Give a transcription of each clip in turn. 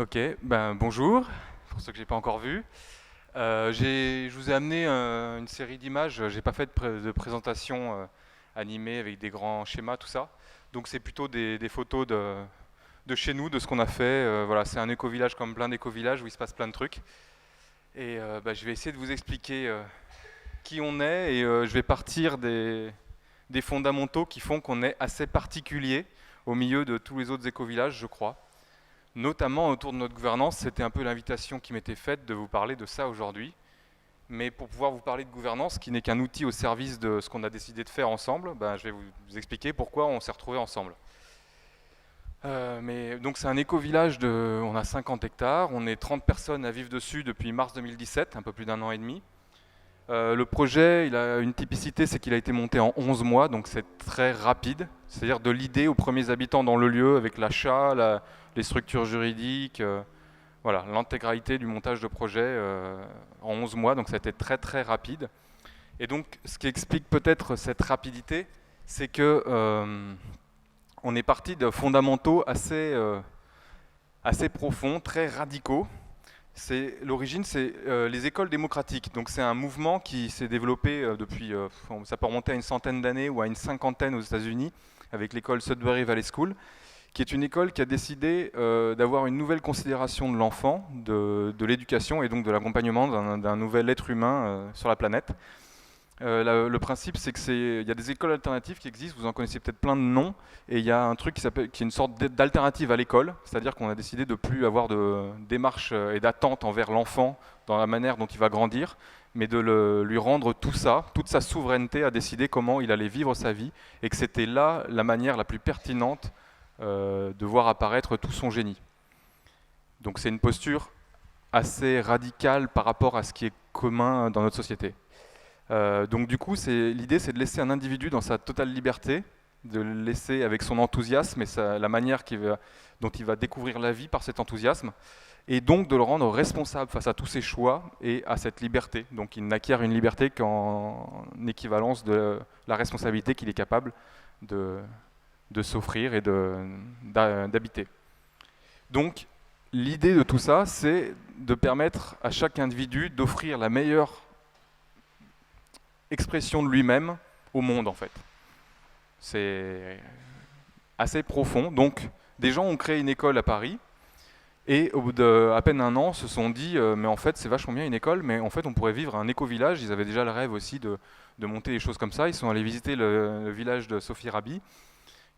Ok, ben bonjour, pour ceux que j'ai pas encore vus. Je vous ai amené une série d'images. J'ai pas fait de présentation animée avec des grands schémas, tout ça. Donc c'est plutôt des photos de chez nous, de ce qu'on a fait. Voilà, c'est un éco-village comme plein d'éco-villages où il se passe plein de trucs. Et je vais essayer de vous expliquer qui on est et je vais partir des fondamentaux qui font qu'on est assez particulier au milieu de tous les autres éco-villages, je crois. Notamment autour de notre gouvernance, c'était un peu l'invitation qui m'était faite de vous parler de ça aujourd'hui. Mais pour pouvoir vous parler de gouvernance, qui n'est qu'un outil au service de ce qu'on a décidé de faire ensemble, je vais vous expliquer pourquoi on s'est retrouvés ensemble. Donc c'est un éco-village on a 50 hectares, on est 30 personnes à vivre dessus depuis mars 2017, un peu plus d'un an et demi. Le projet, il a une typicité, c'est qu'il a été monté en 11 mois, donc c'est très rapide. C'est-à-dire de l'idée aux premiers habitants dans le lieu, avec l'achat, les structures juridiques, voilà, l'intégralité du montage de projet en 11 mois, donc ça a été très très rapide. Et donc ce qui explique peut-être cette rapidité, c'est que on est parti de fondamentaux assez profonds, très radicaux. L'origine, c'est les écoles démocratiques. Donc c'est un mouvement qui s'est développé depuis, ça peut remonter à une centaine d'années ou à une cinquantaine aux États-Unis, avec l'école Sudbury Valley School, qui est une école qui a décidé d'avoir une nouvelle considération de l'enfant, de l'éducation et donc de l'accompagnement d'un nouvel être humain sur la planète. Le principe, c'est il y a des écoles alternatives qui existent, vous en connaissez peut-être plein de noms, et il y a un truc qui est une sorte d'alternative à l'école, c'est-à-dire qu'on a décidé de plus avoir de démarche et d'attente envers l'enfant dans la manière dont il va grandir, mais de lui rendre tout ça, toute sa souveraineté à décider comment il allait vivre sa vie, et que c'était là la manière la plus pertinente de voir apparaître tout son génie. Donc c'est une posture assez radicale par rapport à ce qui est commun dans notre société. Donc du coup, l'idée, c'est de laisser un individu dans sa totale liberté, de le laisser avec son enthousiasme et la manière dont il va découvrir la vie par cet enthousiasme, et donc de le rendre responsable face à tous ses choix et à cette liberté. Donc il n'acquiert une liberté qu'en équivalence de la responsabilité qu'il est capable de s'offrir et d'habiter. Donc l'idée de tout ça, c'est de permettre à chaque individu d'offrir la meilleure expression de lui-même au monde, en fait. C'est assez profond. Donc, des gens ont créé une école à Paris et au bout d'à peine un an se sont dit mais en fait c'est vachement bien une école, mais en fait on pourrait vivre un éco-village. Ils avaient déjà le rêve aussi de monter des choses comme ça. Ils sont allés visiter le village de Sophie Rabi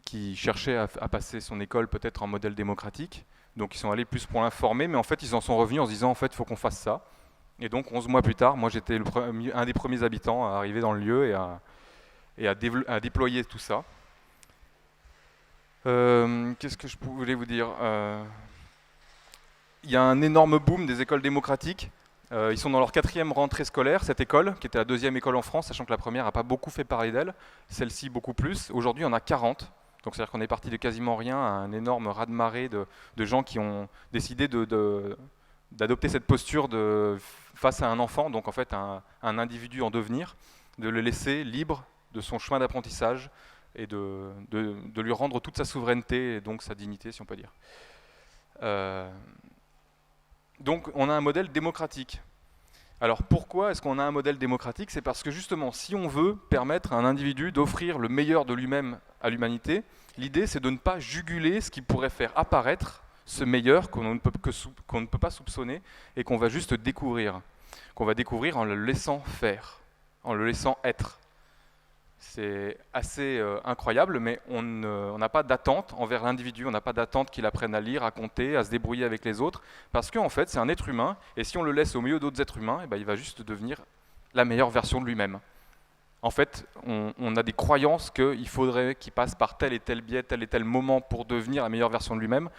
qui cherchait à passer son école peut-être en modèle démocratique. Donc ils sont allés plus pour l'informer, mais en fait ils en sont revenus en se disant en fait il faut qu'on fasse ça. Et donc 11 mois plus tard, moi j'étais un des premiers habitants à arriver dans le lieu et à déployer tout ça. Qu'est-ce que je voulais vous dire Il y a un énorme boom des écoles démocratiques. Ils sont dans leur 4e rentrée scolaire, cette école, qui était la 2e école en France, sachant que la première n'a pas beaucoup fait parler d'elle, celle-ci beaucoup plus. Aujourd'hui, il y en a 40. Donc c'est-à-dire qu'on est parti de quasiment rien à un énorme raz-de-marée de gens qui ont décidé d'adopter cette posture face à un enfant, donc en fait un individu en devenir, de le laisser libre de son chemin d'apprentissage et de lui rendre toute sa souveraineté et donc sa dignité, si on peut dire. Donc on a un modèle démocratique. Alors pourquoi est-ce qu'on a un modèle démocratique? C'est parce que justement, si on veut permettre à un individu d'offrir le meilleur de lui-même à l'humanité, l'idée c'est de ne pas juguler ce qui pourrait faire apparaître ce meilleur qu'on ne peut pas soupçonner et qu'on va juste découvrir. Qu'on va découvrir en le laissant faire, en le laissant être. C'est assez incroyable, mais on n'a pas d'attente envers l'individu, on n'a pas d'attente qu'il apprenne à lire, à compter, à se débrouiller avec les autres, parce qu'en fait c'est un être humain, et si on le laisse au milieu d'autres êtres humains, il va juste devenir la meilleure version de lui-même. En fait, on a des croyances qu'il faudrait qu'il passe par tel et tel biais, tel et tel moment pour devenir la meilleure version de lui-même,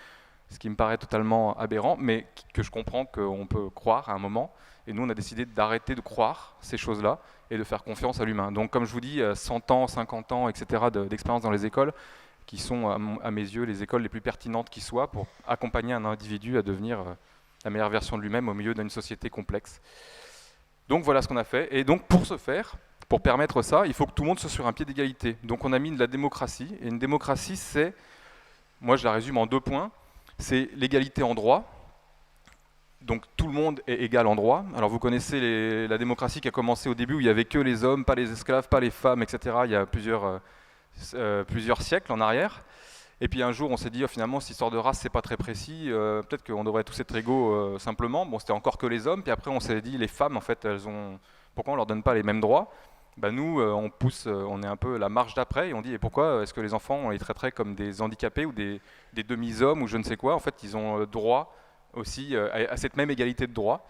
ce qui me paraît totalement aberrant, mais que je comprends qu'on peut croire à un moment. Et nous, on a décidé d'arrêter de croire ces choses-là et de faire confiance à l'humain. Donc, comme je vous dis, 100 ans, 50 ans, etc. d'expérience dans les écoles, qui sont, à mes yeux, les écoles les plus pertinentes qui soient pour accompagner un individu à devenir la meilleure version de lui-même au milieu d'une société complexe. Donc, voilà ce qu'on a fait. Et donc, pour ce faire, pour permettre ça, il faut que tout le monde soit sur un pied d'égalité. Donc, on a mis de la démocratie. Et une démocratie, moi, je la résume en 2 points. C'est l'égalité en droit. Donc tout le monde est égal en droit. Alors vous connaissez la démocratie qui a commencé au début où il n'y avait que les hommes, pas les esclaves, pas les femmes, etc. Il y a plusieurs siècles en arrière. Et puis un jour on s'est dit finalement cette histoire de race c'est pas très précis, peut-être qu'on devrait tous être égaux simplement. Bon, c'était encore que les hommes, puis après on s'est dit les femmes en fait pourquoi on leur donne pas les mêmes droits? Nous on pousse, on est un peu la marche d'après et on dit et pourquoi est-ce que les enfants on les traiterait comme des handicapés ou des demi-hommes ou je ne sais quoi? En fait ils ont droit aussi à cette même égalité de droits.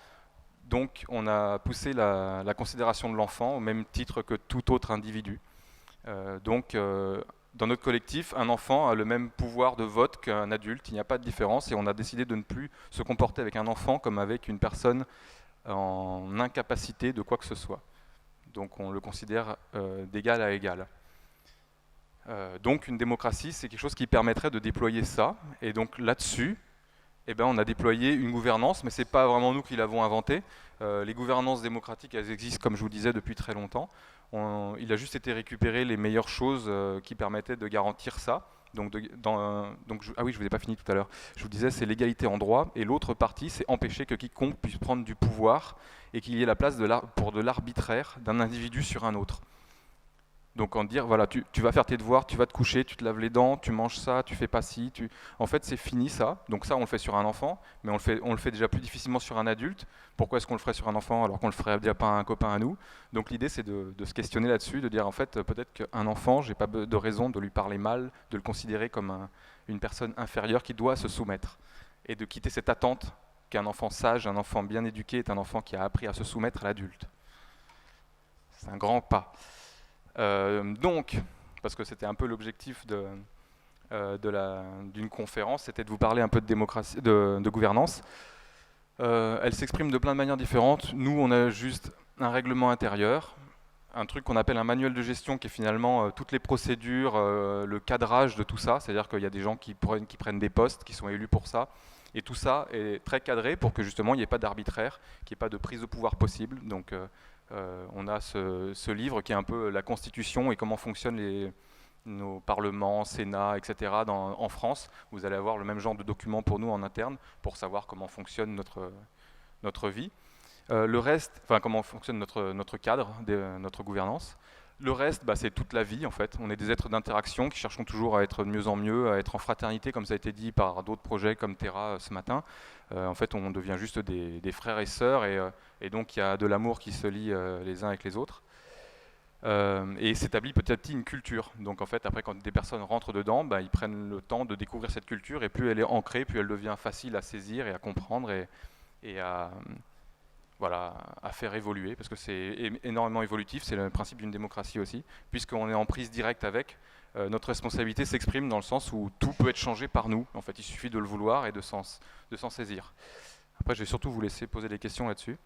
Donc on a poussé la considération de l'enfant au même titre que tout autre individu. Dans notre collectif, un enfant a le même pouvoir de vote qu'un adulte, il n'y a pas de différence et on a décidé de ne plus se comporter avec un enfant comme avec une personne en incapacité de quoi que ce soit. Donc on le considère d'égal à égal. Donc une démocratie, c'est quelque chose qui permettrait de déployer ça. Et donc là-dessus, on a déployé une gouvernance, mais ce n'est pas vraiment nous qui l'avons inventée. Les gouvernances démocratiques, elles existent, comme je vous disais, depuis très longtemps. Il a juste été récupéré les meilleures choses qui permettaient de garantir ça. Ah oui, je vous ai pas fini tout à l'heure. Je vous disais, c'est l'égalité en droit, et l'autre partie, c'est empêcher que quiconque puisse prendre du pouvoir et qu'il y ait la place pour de l'arbitraire d'un individu sur un autre. Donc en dire, voilà, tu vas faire tes devoirs, tu vas te coucher, tu te laves les dents, tu manges ça, tu fais pas ci, En fait, c'est fini ça. Donc ça, on le fait sur un enfant, mais on le fait déjà plus difficilement sur un adulte. Pourquoi est-ce qu'on le ferait sur un enfant alors qu'on le ferait déjà pas à un copain à nous? Donc l'idée, c'est de se questionner là-dessus, de dire en fait, peut-être qu'un enfant, j'ai pas de raison de lui parler mal, de le considérer comme une personne inférieure qui doit se soumettre. Et de quitter cette attente qu'un enfant sage, un enfant bien éduqué est un enfant qui a appris à se soumettre à l'adulte. C'est un grand pas. Parce que c'était un peu l'objectif d'une conférence, c'était de vous parler un peu de démocratie, de gouvernance. Elle s'exprime de plein de manières différentes. Nous, on a juste un règlement intérieur, un truc qu'on appelle un manuel de gestion qui est finalement toutes les procédures, le cadrage de tout ça, c'est-à-dire qu'il y a des gens qui prennent des postes, qui sont élus pour ça, et tout ça est très cadré pour que justement il n'y ait pas d'arbitraire, qu'il n'y ait pas de prise de pouvoir possible. Donc on a ce livre qui est un peu la constitution et comment fonctionnent nos parlements, Sénat, etc. en France. Vous allez avoir le même genre de document pour nous en interne pour savoir comment fonctionne notre vie. Le reste, comment fonctionne notre cadre, notre gouvernance. Le reste, c'est toute la vie en fait. On est des êtres d'interaction qui cherchons toujours à être de mieux en mieux, à être en fraternité, comme ça a été dit par d'autres projets comme Terra ce matin. En fait, on devient juste des frères et sœurs, et donc il y a de l'amour qui se lie les uns avec les autres. Et s'établit petit à petit une culture. Donc en fait, après, quand des personnes rentrent dedans, ils prennent le temps de découvrir cette culture, et plus elle est ancrée, plus elle devient facile à saisir et à comprendre et à faire évoluer, parce que c'est énormément évolutif, c'est le principe d'une démocratie aussi, puisqu'on est en prise directe avec, notre responsabilité s'exprime dans le sens où tout peut être changé par nous, en fait il suffit de le vouloir et de s'en saisir. Après je vais surtout vous laisser poser des questions là-dessus.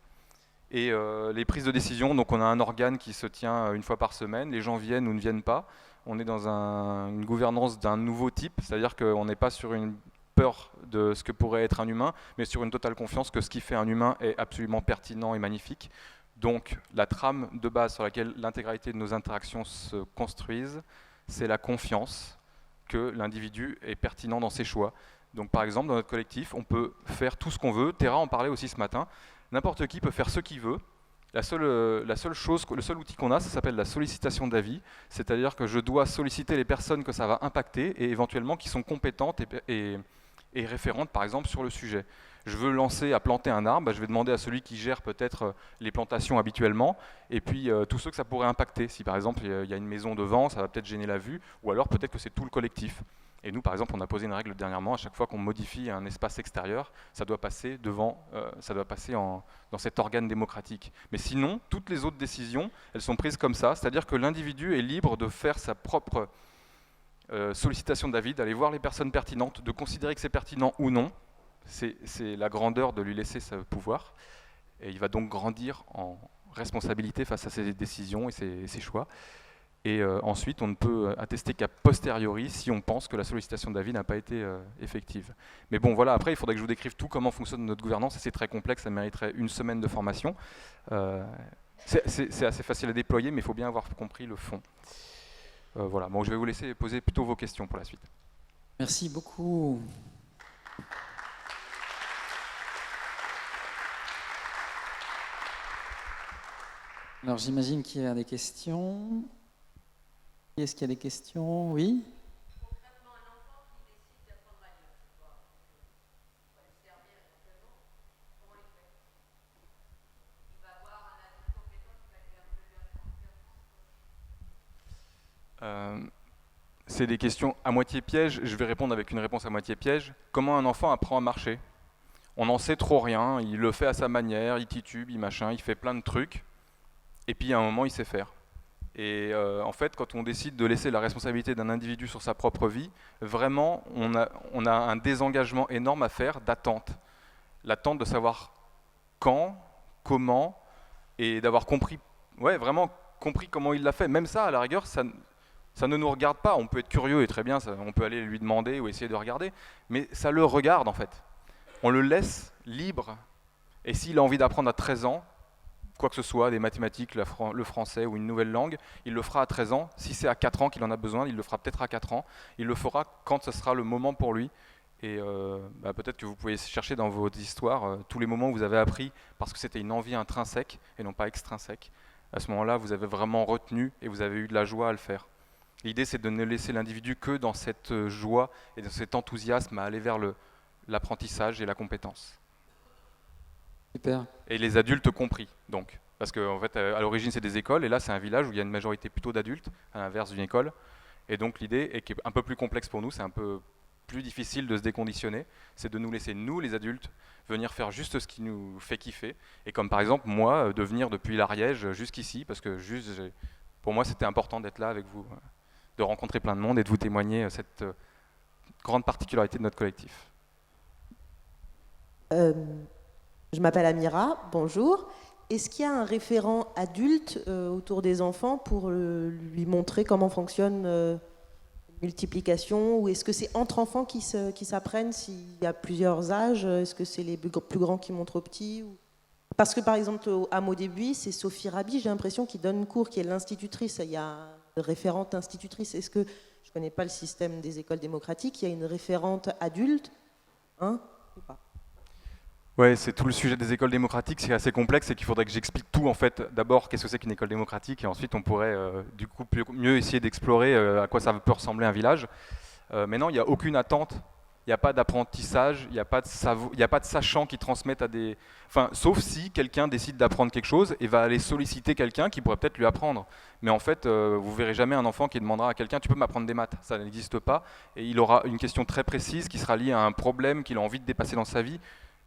Et les prises de décision, donc on a un organe qui se tient une fois par semaine, les gens viennent ou ne viennent pas, on est dans une gouvernance d'un nouveau type, c'est-à-dire qu'on n'est pas sur une peur de ce que pourrait être un humain, mais sur une totale confiance que ce qui fait un humain est absolument pertinent et magnifique. Donc la trame de base sur laquelle l'intégralité de nos interactions se construisent, c'est la confiance que l'individu est pertinent dans ses choix. Donc par exemple, dans notre collectif, on peut faire tout ce qu'on veut. Terra en parlait aussi ce matin. N'importe qui peut faire ce qu'il veut. Le seul outil qu'on a, ça s'appelle la sollicitation d'avis, c'est-à-dire que je dois solliciter les personnes que ça va impacter et éventuellement qui sont compétentes et référentes par exemple sur le sujet. Je veux lancer à planter un arbre, je vais demander à celui qui gère peut-être les plantations habituellement, et puis tous ceux que ça pourrait impacter. Si par exemple il y a une maison devant, ça va peut-être gêner la vue, ou alors peut-être que c'est tout le collectif. Et nous, par exemple, on a posé une règle dernièrement, à chaque fois qu'on modifie un espace extérieur, ça doit passer dans cet organe démocratique. Mais sinon, toutes les autres décisions, elles sont prises comme ça, c'est-à-dire que l'individu est libre de faire sa propre sollicitation d'avis, d'aller voir les personnes pertinentes, de considérer que c'est pertinent ou non. C'est la grandeur de lui laisser ce pouvoir. Et il va donc grandir en responsabilité face à ses décisions et ses choix. Et ensuite, on ne peut attester qu'à posteriori si on pense que la sollicitation d'avis n'a pas été effective. Mais bon, voilà, après, il faudrait que je vous décrive tout comment fonctionne notre gouvernance, et c'est très complexe, ça mériterait une semaine de formation. C'est assez facile à déployer, mais il faut bien avoir compris le fond. Voilà, bon, je vais vous laisser poser plutôt vos questions pour la suite. Merci beaucoup. Alors j'imagine qu'il y a des questions. Est-ce qu'il y a des questions? Oui. Euh, c'est des questions à moitié piège. Je vais répondre avec une réponse à moitié piège. Comment un enfant apprend à marcher? On n'en sait trop rien. Il le fait à sa manière. Il titube, il machin, il fait plein de trucs. Et puis à un moment, il sait faire. Et en fait, quand on décide de laisser la responsabilité d'un individu sur sa propre vie, vraiment, on a un désengagement énorme à faire d'attente. L'attente de savoir quand, comment, et d'avoir compris, ouais, vraiment compris comment il l'a fait. Même ça, à la rigueur, ça ne nous regarde pas. On peut être curieux et très bien, on peut aller lui demander ou essayer de regarder, mais ça le regarde en fait. On le laisse libre. Et s'il a envie d'apprendre à 13 ans, quoi que ce soit, des mathématiques, le français ou une nouvelle langue, il le fera à 13 ans. Si c'est à 4 ans qu'il en a besoin, il le fera peut-être à 4 ans. Il le fera quand ce sera le moment pour lui. Et peut-être que vous pouvez chercher dans vos histoires tous les moments où vous avez appris parce que c'était une envie intrinsèque et non pas extrinsèque. À ce moment-là, vous avez vraiment retenu et vous avez eu de la joie à le faire. L'idée, c'est de ne laisser l'individu que dans cette joie et dans cet enthousiasme à aller vers l'apprentissage et la compétence. Super. Et les adultes compris, donc. Parce qu'en fait, à l'origine, c'est des écoles, et là, c'est un village où il y a une majorité plutôt d'adultes, à l'inverse d'une école. Et donc, l'idée, et qui est un peu plus complexe pour nous, c'est un peu plus difficile de se déconditionner, c'est de nous laisser, nous, les adultes, venir faire juste ce qui nous fait kiffer. Et comme par exemple, moi, de venir depuis l'Ariège jusqu'ici, parce que pour moi, c'était important d'être là avec vous, de rencontrer plein de monde et de vous témoigner cette grande particularité de notre collectif. Euh, je m'appelle Amira, bonjour. Est-ce qu'il y a un référent adulte autour des enfants pour lui montrer comment fonctionne multiplication, ou est-ce que c'est entre enfants qui s'apprennent s'il y a plusieurs âges? Est-ce que c'est les plus grands qui montrent aux petits Parce que par exemple au hameau des Buis, c'est Sophie Rabi, j'ai l'impression, qui donne cours, qui est l'institutrice. Il y a une référente institutrice. Est-ce que, je ne connais pas le système des écoles démocratiques, il y a une référente adulte, hein, ou pas? Ouais, c'est tout le sujet des écoles démocratiques, c'est assez complexe et qu'il faudrait que j'explique tout en fait. D'abord, qu'est-ce que c'est qu'une école démocratique et ensuite on pourrait du coup mieux essayer d'explorer à quoi ça peut ressembler un village. Mais non, il n'y a aucune attente, il n'y a pas d'apprentissage, il n'y a pas il y a pas de sachants qui transmettent à des... Enfin, sauf si quelqu'un décide d'apprendre quelque chose et va aller solliciter quelqu'un qui pourrait peut-être lui apprendre. Mais en fait, vous verrez jamais un enfant qui demandera à quelqu'un, tu peux m'apprendre des maths, ça n'existe pas. Et il aura une question très précise qui sera liée à un problème qu'il a envie de dépasser dans sa vie.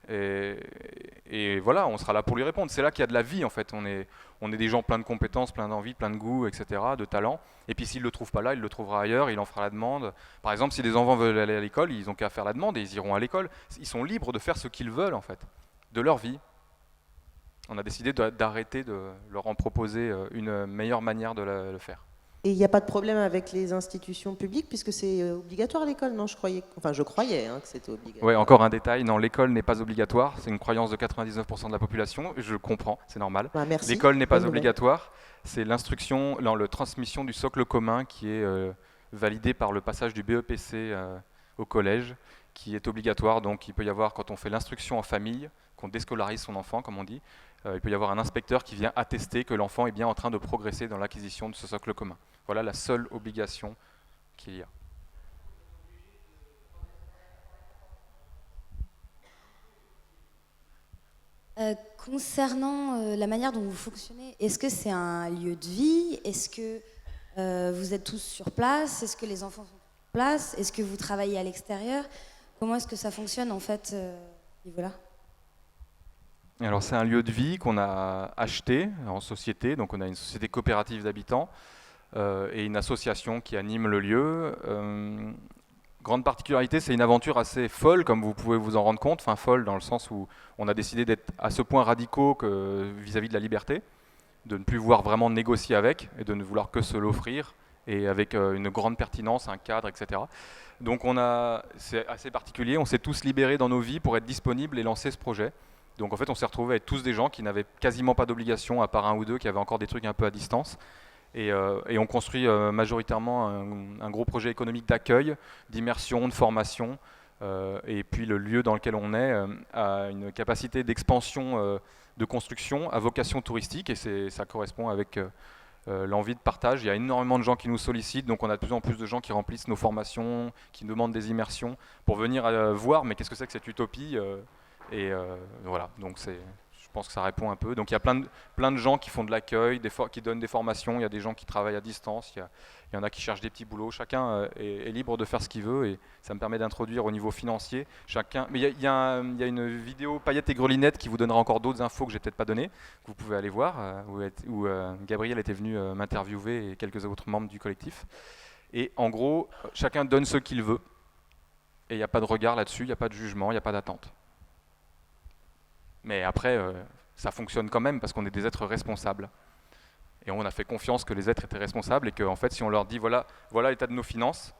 Et voilà, on sera là pour lui répondre. C'est là qu'il y a de la vie en fait. On est des gens pleins de compétences, pleins d'envie, pleins de goût, etc., de talent. Et puis s'il ne le trouve pas là, il le trouvera ailleurs, il en fera la demande. Par exemple, si des enfants veulent aller à l'école, ils n'ont qu'à faire la demande et ils iront à l'école. Ils sont libres de faire ce qu'ils veulent en fait, de leur vie. On a décidé d'arrêter de leur en proposer une meilleure manière de le faire. Et il n'y a pas de problème avec les institutions publiques puisque c'est obligatoire l'école, non? Je croyais que c'était obligatoire. Ouais, encore un détail, non, l'école n'est pas obligatoire, c'est une croyance de 99% de la population, je comprends, c'est normal. Bah, merci. L'école n'est pas Bonne nouvelle. obligatoire, c'est l'instruction, la transmission du socle commun qui est validée par le passage du BEPC au collège, qui est obligatoire, donc il peut y avoir, quand on fait l'instruction en famille, qu'on déscolarise son enfant, comme on dit, il peut y avoir un inspecteur qui vient attester que l'enfant est bien en train de progresser dans l'acquisition de ce socle commun. Voilà la seule obligation qu'il y a. Concernant la manière dont vous fonctionnez, est-ce que c'est un lieu de vie? Est-ce que vous êtes tous sur place? Est-ce que les enfants sont sur place? Est-ce que vous travaillez à l'extérieur? Comment est-ce que ça fonctionne en fait à ce niveau-là? Alors c'est un lieu de vie qu'on a acheté en société, donc on a une société coopérative d'habitants et une association qui anime le lieu. Grande particularité, c'est une aventure assez folle, comme vous pouvez vous en rendre compte, enfin folle dans le sens où on a décidé d'être à ce point radicaux vis-à-vis de la liberté, de ne plus vouloir vraiment négocier avec et de ne vouloir que se l'offrir et avec une grande pertinence, un cadre, etc. Donc c'est assez particulier, on s'est tous libérés dans nos vies pour être disponibles et lancer ce projet. Donc en fait, on s'est retrouvés avec tous des gens qui n'avaient quasiment pas d'obligation, à part un ou deux qui avaient encore des trucs un peu à distance. Et on construit majoritairement un gros projet économique d'accueil, d'immersion, de formation. Et puis le lieu dans lequel on est a une capacité d'expansion de construction à vocation touristique, et ça correspond avec l'envie de partage. Il y a énormément de gens qui nous sollicitent, donc on a de plus en plus de gens qui remplissent nos formations, qui nous demandent des immersions pour venir voir, mais qu'est-ce que c'est que cette utopie voilà, donc je pense que ça répond un peu. Donc il y a plein de gens qui font de l'accueil, qui donnent des formations, il y a des gens qui travaillent à distance, il y en a qui cherchent des petits boulots, chacun est libre de faire ce qu'il veut, et ça me permet d'introduire au niveau financier. Mais il y a une vidéo paillettes et grelinette qui vous donnera encore d'autres infos que j'ai peut-être pas données, que vous pouvez aller voir, où Gabriel était venu m'interviewer et quelques autres membres du collectif. Et en gros, chacun donne ce qu'il veut, et il n'y a pas de regard là-dessus, il n'y a pas de jugement, il n'y a pas d'attente. Mais après, ça fonctionne quand même parce qu'on est des êtres responsables. Et on a fait confiance que les êtres étaient responsables et qu'en fait, si on leur dit voilà l'état de nos finances,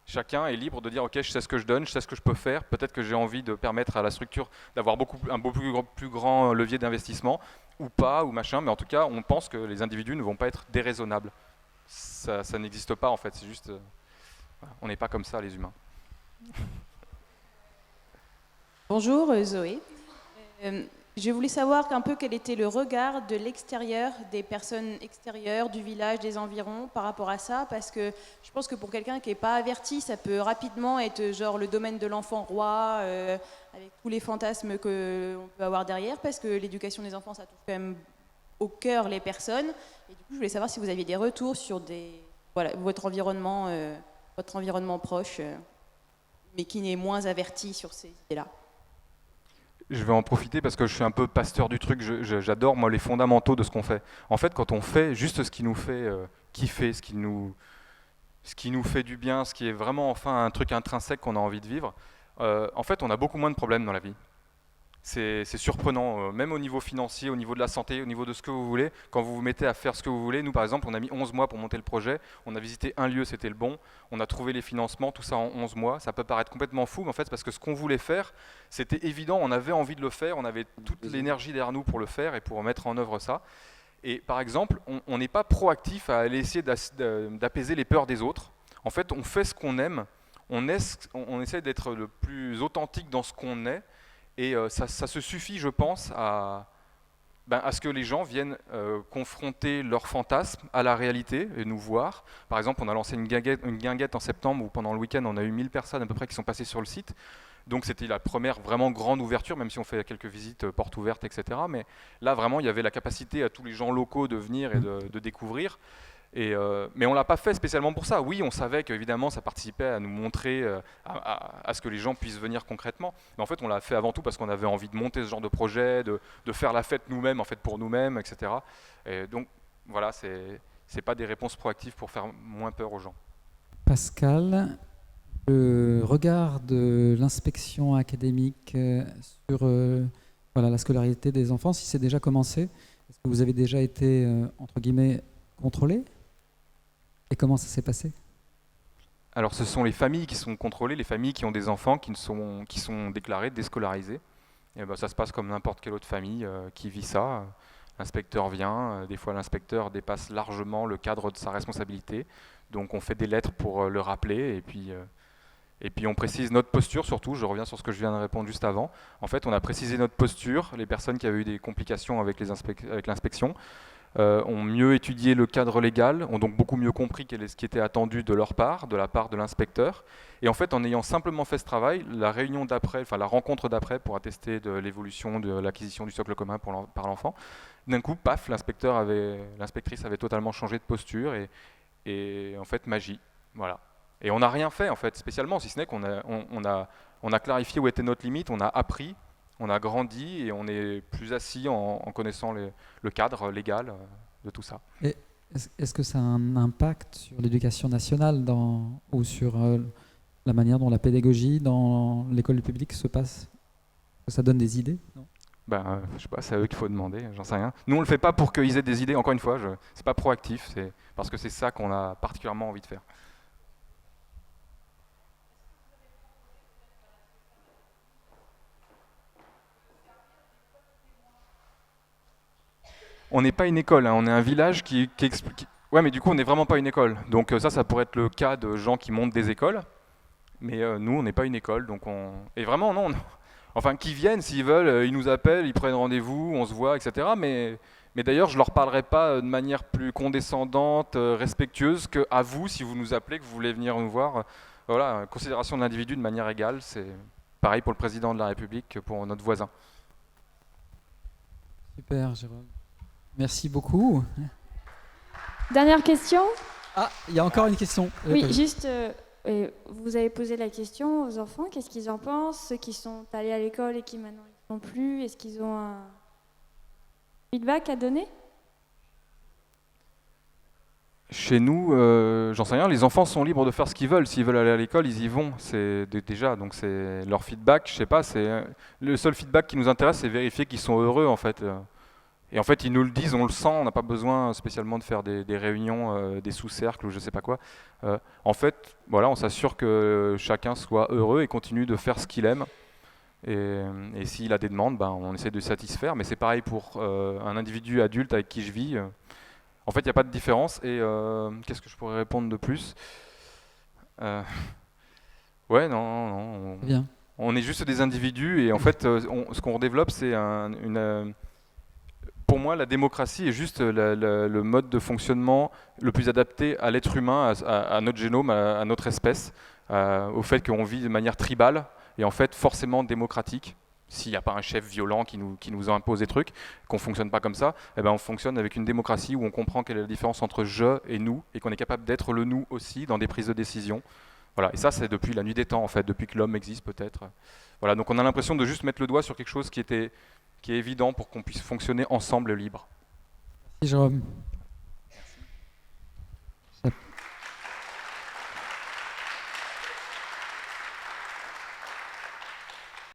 chacun est libre de dire ok, je sais ce que je donne, je sais ce que je peux faire, peut-être que j'ai envie de permettre à la structure d'avoir un plus grand levier d'investissement, ou pas, ou machin, mais en tout cas, on pense que les individus ne vont pas être déraisonnables. Ça n'existe pas en fait, c'est juste... voilà, on n'est pas comme ça les humains. Bonjour Zoé. Je voulais savoir un peu quel était le regard de l'extérieur, des personnes extérieures, du village, des environs par rapport à ça, parce que je pense que pour quelqu'un qui n'est pas averti, ça peut rapidement être genre le domaine de l'enfant roi, avec tous les fantasmes qu'on peut avoir derrière, parce que l'éducation des enfants, ça touche quand même au cœur les personnes. Et du coup, je voulais savoir si vous aviez des retours sur votre environnement proche, mais qui est moins averti sur ces idées-là. Je vais en profiter parce que je suis un peu pasteur du truc, j'adore moi les fondamentaux de ce qu'on fait. En fait, quand on fait juste ce qui nous fait kiffer, ce qui nous fait du bien, ce qui est vraiment enfin un truc intrinsèque qu'on a envie de vivre, en fait on a beaucoup moins de problèmes dans la vie. C'est surprenant, même au niveau financier, au niveau de la santé, au niveau de ce que vous voulez, quand vous vous mettez à faire ce que vous voulez. Nous par exemple, on a mis 11 mois pour monter le projet, on a visité un lieu, c'était le bon, on a trouvé les financements, tout ça en 11 mois. Ça peut paraître complètement fou, mais en fait, parce que ce qu'on voulait faire, c'était évident, on avait envie de le faire, on avait toute l'énergie derrière nous pour le faire et pour mettre en œuvre ça. Et par exemple, on n'est pas proactif à aller essayer d'apaiser les peurs des autres. En fait, on fait ce qu'on aime, on essaie d'être le plus authentique dans ce qu'on est. Et ça se suffit, je pense, à ce que les gens viennent confronter leurs fantasmes à la réalité et nous voir. Par exemple, on a lancé une guinguette en septembre où pendant le week-end, on a eu 1000 personnes à peu près qui sont passées sur le site. Donc c'était la première vraiment grande ouverture, même si on fait quelques visites portes ouvertes, etc. Mais là, vraiment, il y avait la capacité à tous les gens locaux de venir et de découvrir. Mais on ne l'a pas fait spécialement pour ça. Oui, on savait qu'évidemment ça participait à nous montrer, à ce que les gens puissent venir concrètement. Mais en fait, on l'a fait avant tout parce qu'on avait envie de monter ce genre de projet, de faire la fête nous-mêmes, en fait, pour nous-mêmes, etc. Et donc, voilà, c'est pas des réponses proactives pour faire moins peur aux gens. Pascal, le regard de l'inspection académique sur la scolarité des enfants, si c'est déjà commencé, est-ce que vous avez déjà été, entre guillemets, contrôlé ? Et comment ça s'est passé ? Alors ce sont les familles qui sont contrôlées, les familles qui ont des enfants qui sont déclarés déscolarisés. Et ça se passe comme n'importe quelle autre famille qui vit ça. L'inspecteur vient, des fois l'inspecteur dépasse largement le cadre de sa responsabilité. Donc on fait des lettres pour le rappeler et puis on précise notre posture surtout. Je reviens sur ce que je viens de répondre juste avant. En fait, on a précisé notre posture. Les personnes qui avaient eu des complications avec l'inspection ont mieux étudié le cadre légal, ont donc beaucoup mieux compris ce qui était attendu de leur part, de la part de l'inspecteur. Et en fait, en ayant simplement fait ce travail, la rencontre d'après pour attester de l'évolution de l'acquisition du socle commun par l'enfant, d'un coup, paf, l'inspectrice avait totalement changé de posture et en fait, magie. Voilà. Et on n'a rien fait en fait spécialement, si ce n'est qu'on a clarifié où était notre limite, on a appris. On a grandi et on est plus assis en connaissant le cadre légal de tout ça. Et est-ce que ça a un impact sur l'éducation nationale ou sur la manière dont la pédagogie dans l'école publique se passe ? Est-ce que ça donne des idées ? Non ? Je sais pas, c'est à eux qu'il faut demander, j'en sais rien. Nous on le fait pas pour qu'ils aient des idées, encore une fois, c'est pas proactif, c'est parce que c'est ça qu'on a particulièrement envie de faire. On n'est pas une école, hein, on est un village qui explique. Ouais, mais du coup, on n'est vraiment pas une école. Donc ça pourrait être le cas de gens qui montent des écoles. Mais nous, on n'est pas une école. Et vraiment, non, Enfin, qu'ils viennent s'ils veulent, ils nous appellent, ils prennent rendez-vous, on se voit, etc. Mais d'ailleurs, je leur parlerai pas de manière plus condescendante, respectueuse qu'à vous, si vous nous appelez, que vous voulez venir nous voir. Voilà, considération de l'individu de manière égale, c'est pareil pour le président de la République que pour notre voisin. Super, Jérôme. Merci beaucoup. Dernière question. Ah, il y a encore une question. Oui, juste, vous avez posé la question aux enfants, qu'est-ce qu'ils en pensent, ceux qui sont allés à l'école et qui maintenant ne sont plus, est-ce qu'ils ont un feedback à donner? Chez nous, j'en sais rien, les enfants sont libres de faire ce qu'ils veulent. S'ils veulent aller à l'école, ils y vont. C'est déjà, donc c'est leur feedback, je sais pas, c'est le seul feedback qui nous intéresse, c'est vérifier qu'ils sont heureux en fait. Et en fait, ils nous le disent, on le sent, on n'a pas besoin spécialement de faire des réunions, des sous-cercles ou je sais pas quoi. En fait, voilà, on s'assure que chacun soit heureux et continue de faire ce qu'il aime. Et s'il a des demandes, ben, on essaie de satisfaire. Mais c'est pareil pour un individu adulte avec qui je vis. En fait, il n'y a pas de différence. Et qu'est-ce que je pourrais répondre de plus? Ouais, non. Bien. On est juste des individus et en fait, ce qu'on développe, c'est pour moi, la démocratie est juste le mode de fonctionnement le plus adapté à l'être humain, à notre génome, à notre espèce, au fait qu'on vit de manière tribale et en fait forcément démocratique. S'il n'y a pas un chef violent qui nous impose des trucs, qu'on ne fonctionne pas comme ça, eh ben on fonctionne avec une démocratie où on comprend quelle est la différence entre je et nous et qu'on est capable d'être le nous aussi dans des prises de décision. Voilà. Et ça, c'est depuis la nuit des temps, en fait, depuis que l'homme existe peut-être. Voilà. Donc on a l'impression de juste mettre le doigt sur quelque chose qui est évident pour qu'on puisse fonctionner ensemble libre. Merci Jérôme.